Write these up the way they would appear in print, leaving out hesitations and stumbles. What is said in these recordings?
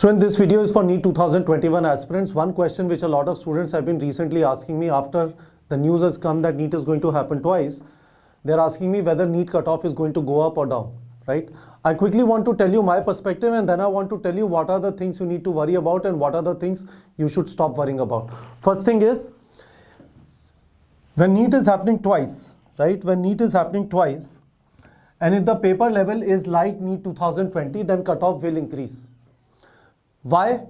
So in this video is for NEET 2021 aspirants. One question which a lot of students have been recently asking me after the news has come that NEET is going to happen twice. They're asking me whether NEET cutoff is going to go up or down, right? I quickly want to tell you my perspective, and then I want to tell you what are the things you need to worry about and what are the things you should stop worrying about. First thing is, when NEET is happening twice, right? When NEET is happening twice, and if the paper level is like NEET 2020, then cutoff will increase. Why?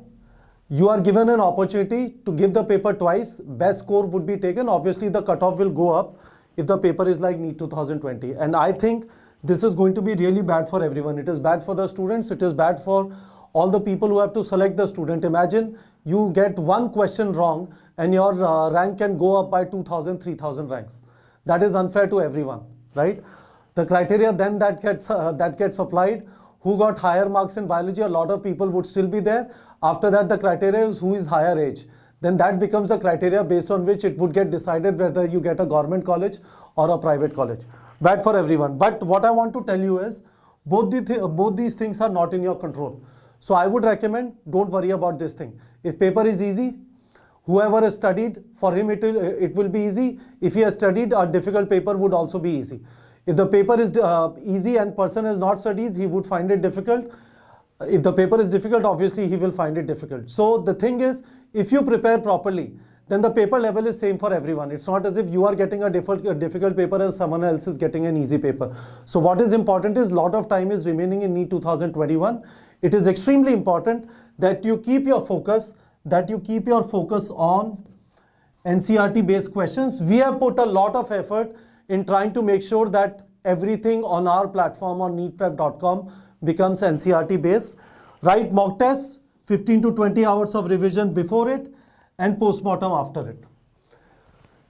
You are given an opportunity to give the paper twice, best score would be taken. Obviously the cutoff will go up if the paper is like NEET 2020, and I think this is going to be really bad for everyone. It is bad for the students, it is bad for all the people who have to select the student. Imagine you get one question wrong and your rank can go up by 2,000, 3,000 ranks. That is unfair to everyone, right? The criteria then that gets applied, who got higher marks in biology, a lot of people would still be there. After that, the criteria is who is higher age. Then that becomes the criteria based on which it would get decided whether you get a government college or a private college. Bad for everyone. But what I want to tell you is both these things are not in your control. So I would recommend, don't worry about this thing. If paper is easy, whoever has studied, for him it will be easy. If he has studied, a difficult paper would also be easy. If the paper is easy and person has not studied, he would find it difficult. If the paper is difficult, obviously he will find it difficult. So the thing is, if you prepare properly, then the paper level is same for everyone. It's not as if you are getting a difficult paper as someone else is getting an easy paper. So what is important is lot of time is remaining in NEET 2021. It is extremely important that you keep your focus, on NCERT based questions. We have put a lot of effort in trying to make sure that everything on our platform on neetprep.com becomes NCERT based. Write mock tests, 15 to 20 hours of revision before it and postmortem after it.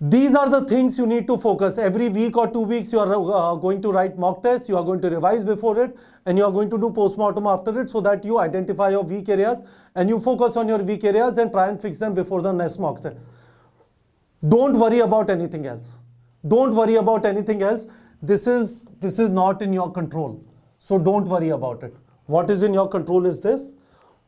These are the things you need to focus. Every week or 2 weeks you are going to write mock tests, you are going to revise before it, and you are going to do postmortem after it, so that you identify your weak areas and you focus on your weak areas and try and fix them before the next mock test. Don't worry about anything else. Don't worry about anything else. This is not in your control. So don't worry about it. What is in your control is this.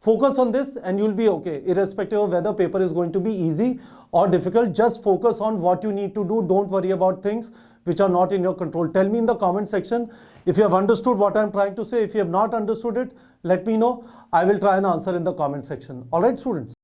Focus on this and you'll be okay. Irrespective of whether paper is going to be easy or difficult, just focus on what you need to do. Don't worry about things which are not in your control. Tell me in the comment section if you have understood what I'm trying to say. If you have not understood it, let me know. I will try and answer in the comment section. All right, students.